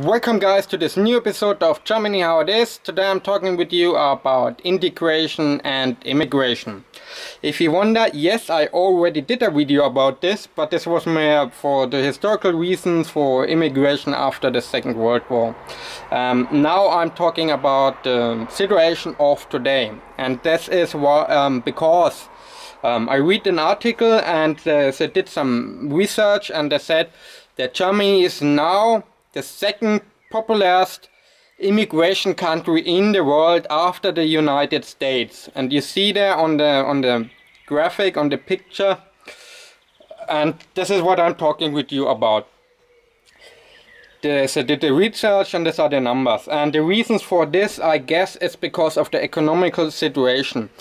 Welcome guys to this new episode of Germany How It Is. Today I'm talking with you about integration and immigration. If you wonder, yes, I already did a video about this, but this was more for the historical reasons for immigration after the Second World War. Now I'm talking about the situation of today, and this is because I read an article and they did some research, and they said that Germany is now the second populous immigration country in the world after the United States. And you see there on the graphic, on the picture, and this is what I'm talking with you about. They did the research, and these are the numbers. And the reasons for this, I guess, is because of the economical situation.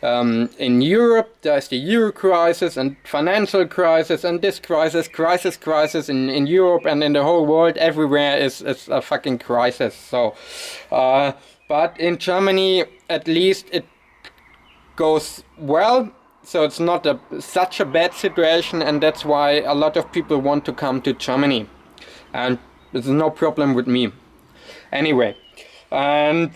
In Europe, there's the euro crisis and financial crisis, and this crisis in Europe and in the whole world. Everywhere is a fucking crisis. So, but in Germany, at least it goes well. So it's not such a bad situation, and that's why a lot of people want to come to Germany. And there's no problem with me. Anyway, and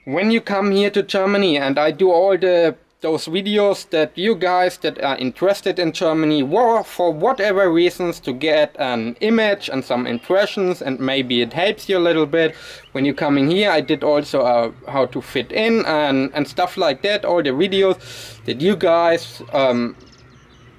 when you come here to Germany, and I do all those videos that you guys that are interested in Germany, for whatever reasons, to get an image and some impressions, and maybe it helps you a little bit when you're coming here. I did also how to fit in and stuff like that, all the videos that you guys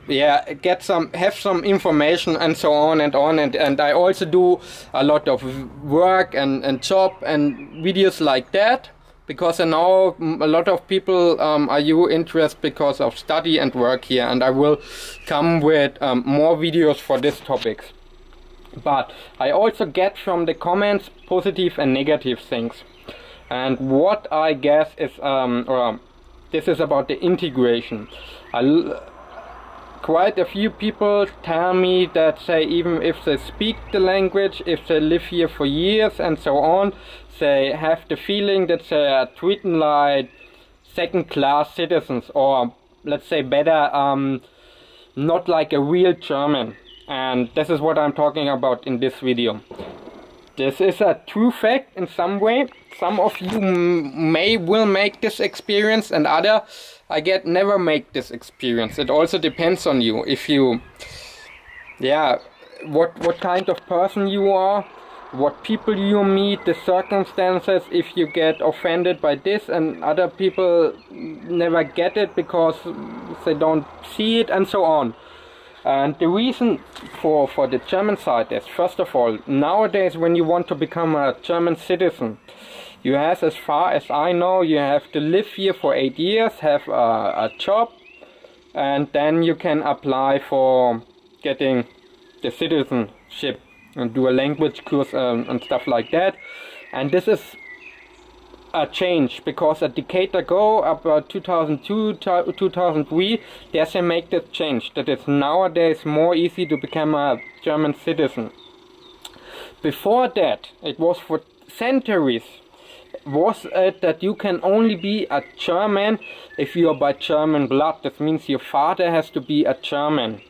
have some information and so on, and I also do a lot of work and job and videos like that, because I know a lot of people are interested because of study and work here, and I will come with more videos for these topics. But I also get from the comments positive and negative things, and what I guess is this is about the integration. Quite a few people tell me that, say, even if they speak the language, if they live here for years and so on, they have the feeling that they are treated like second-class citizens, or let's say better, not like a real German. And this is what I'm talking about in this video. This is a true fact in some way. Some of you will make this experience, and other never make this experience. It also depends on you. If you, what kind of person you are, what people you meet, the circumstances, if you get offended by this, and other people never get it because they don't see it, and so on. And the reason for the German side is, first of all, nowadays when you want to become a German citizen, you have, as far as I know, you have to live here for 8 years, have a job, and then you can apply for getting the citizenship and do a language course and stuff like that. And this is a change, because a decade ago, about 2002, 2003, they make this change, that it's nowadays more easy to become a German citizen. Before that, it was for centuries, was it that you can only be a German if you are by German blood. This means your father has to be a German.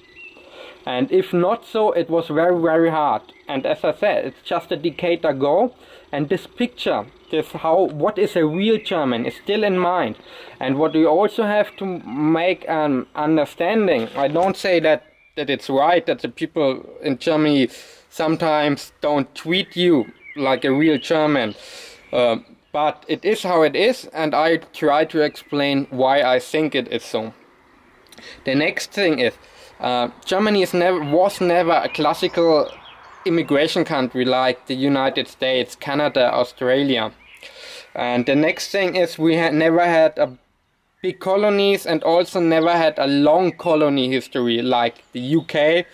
And if not so, it was very, very hard. And as I said, it's just a decade ago, and this picture, what is a real German, is still in mind. And what we also have to make an understanding, I don't say that it's right that the people in Germany sometimes don't treat you like a real German, but it is how it is, and I try to explain why I think it is so. The next thing is, Germany was never a classical immigration country like the United States, Canada, Australia. And the next thing is, we never had big colonies, and also never had a long colony history like the UK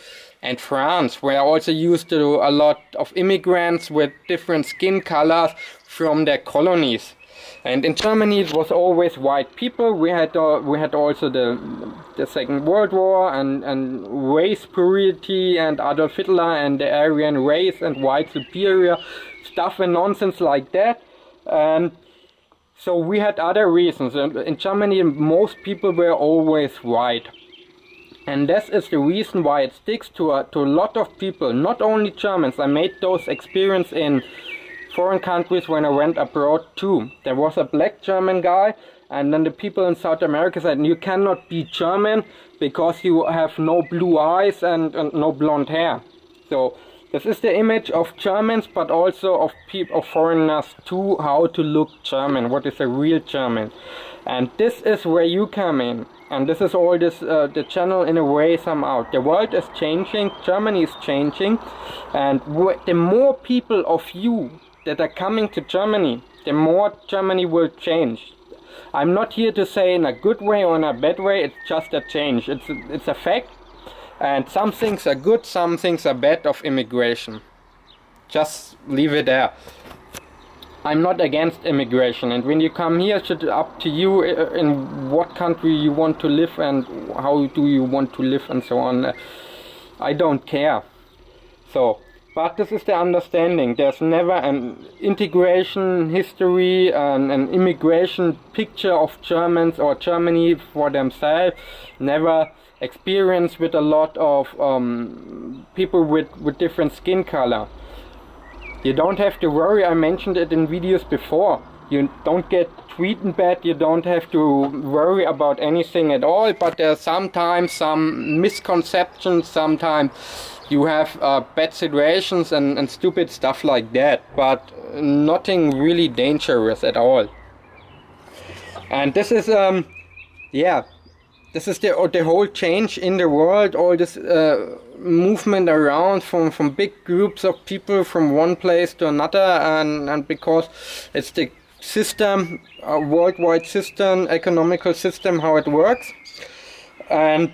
and France, where also used to a lot of immigrants with different skin colors from their colonies. And in Germany it was always white people. We had also the Second World War and race purity and Adolf Hitler and the Aryan race and white superior stuff and nonsense like that. And so we had other reasons. In Germany most people were always white. And this is the reason why it sticks to a lot of people, not only Germans. I made those experience in foreign countries when I went abroad too. There was a black German guy, and then the people in South America said, you cannot be German because you have no blue eyes and no blonde hair. So this is the image of Germans, but also of people, of foreigners too, how to look German, what is a real German. And this is where you come in. And this is all this, the channel in a way somehow. The world is changing, Germany is changing, and the more people of you that are coming to Germany, the more Germany will change. I'm not here to say in a good way or in a bad way, it's just a change. It's a fact. And some things are good, some things are bad of immigration. Just leave it there. I'm not against immigration, and when you come here, it's up to you in what country you want to live and how do you want to live and so on. I don't care. So, but this is the understanding. There's never an integration history and an immigration picture of Germans or Germany for themselves. Never experience with a lot of people with different skin color. You don't have to worry, I mentioned it in videos before. You don't get treated bad, you don't have to worry about anything at all, but there's sometimes some misconceptions, sometimes you have bad situations and stupid stuff like that, but nothing really dangerous at all. And this is, yeah, this is the whole change in the world, all this movement around from big groups of people from one place to another, and because it's the system, a worldwide system, economical system, how it works. And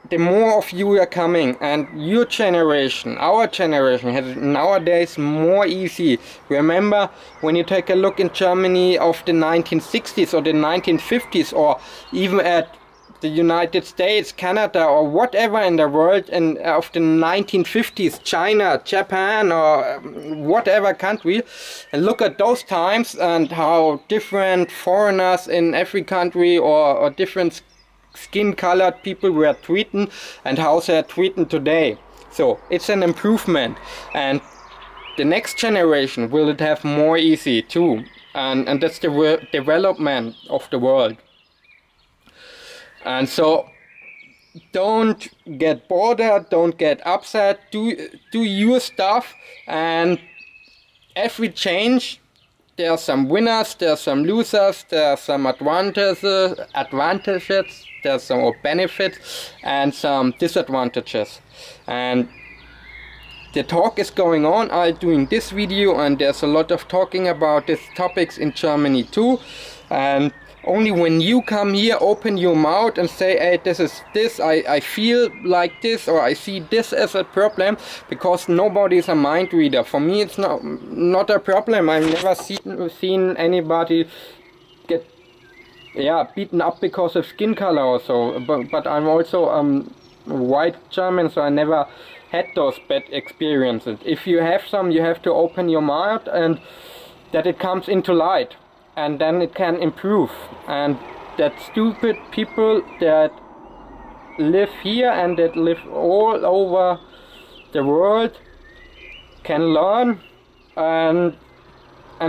the more of you are coming, and your generation, our generation, has it nowadays more easy. Remember, when you take a look in Germany of the 1960s or the 1950s, or even at the United States, Canada, or whatever in the world and of the 1950s, China, Japan, or whatever country, and look at those times and how different foreigners in every country or different skin-colored people were treated and how they are treated today. So it's an improvement, and the next generation will it have more easy too, and that's the development of the world. And so don't get bothered, don't get upset, do your stuff, and every change, there are some winners, there are some losers, there are some advantages, there are some benefits and some disadvantages. And the talk is going on. I'm doing this video, and there's a lot of talking about these topics in Germany too. And only when you come here, open your mouth and say, hey, this is this, I feel like this, or I see this as a problem, because nobody is a mind reader. For me, it's not a problem. I've never seen anybody get beaten up because of skin color or so. But I'm also white German, so I never had those bad experiences. If you have some, you have to open your mouth and that it comes into light. And then it can improve, and that stupid people that live here and that live all over the world can learn and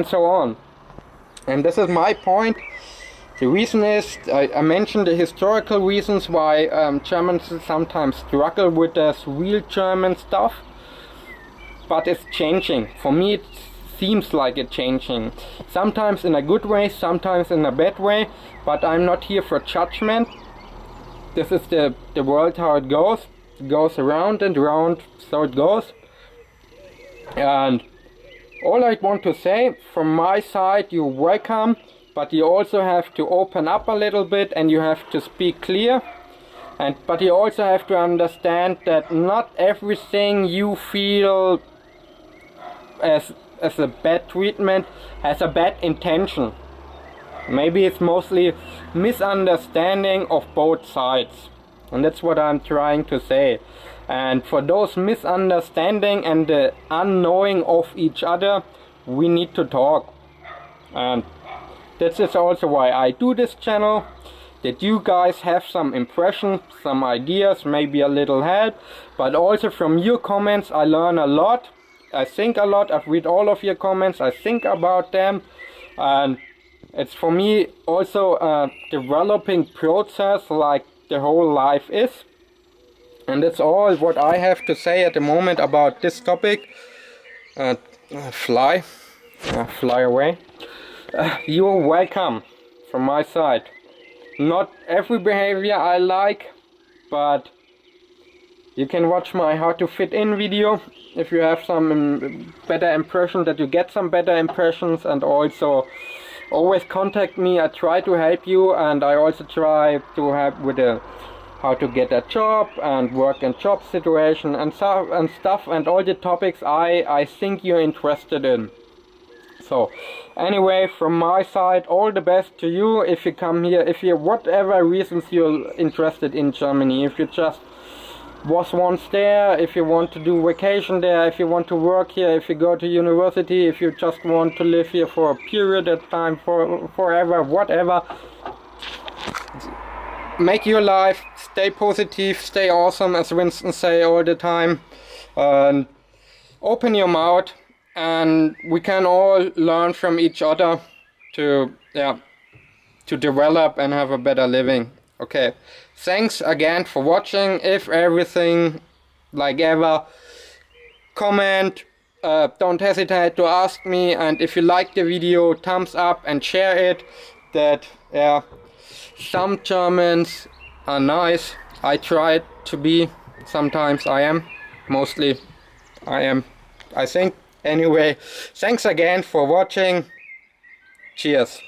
so on. And this is my point. The reason is, I mentioned the historical reasons why Germans sometimes struggle with this real German stuff, but it's changing. For me, it seems like it's changing. Sometimes in a good way, sometimes in a bad way, but I'm not here for judgment. This is the world, how it goes. It goes around and around, so it goes. And all I want to say, from my side, you're welcome, but you also have to open up a little bit, and you have to speak clear. But you also have to understand that not everything you feel as a bad treatment has a bad intention. Maybe it's mostly misunderstanding of both sides, and that's what I'm trying to say. And for those misunderstanding and the unknowing of each other, we need to talk. And this is also why I do this channel, that you guys have some impressions, some ideas, maybe a little help, but also from your comments I learn a lot. I think a lot. I've read all of your comments, I think about them, and it's for me also a developing process like the whole life is. And that's all what I have to say at the moment about this topic. Fly away. You're welcome from my side. Not every behavior I like, but you can watch my how to fit in video if you have some better impression, that you get some better impressions. And also always contact me. I try to help you, and I also try to help with the how to get a job and work in job situation and stuff and all the topics I think you're interested in. So anyway, from my side, all the best to you if you come here, if you whatever reasons you're interested in Germany, if you just was once there, if you want to do vacation there, if you want to work here, if you go to university, if you just want to live here for a period of time, forever, whatever. Make your life, stay positive, stay awesome, as Winston say all the time, and open your mouth, and we can all learn from each other to develop and have a better living. Okay, thanks again for watching. If everything like ever, comment, don't hesitate to ask me, and if you like the video, thumbs up and share it. That some Germans are nice. I try to be. Sometimes I am. Mostly I am, I think. Anyway, thanks again for watching. Cheers.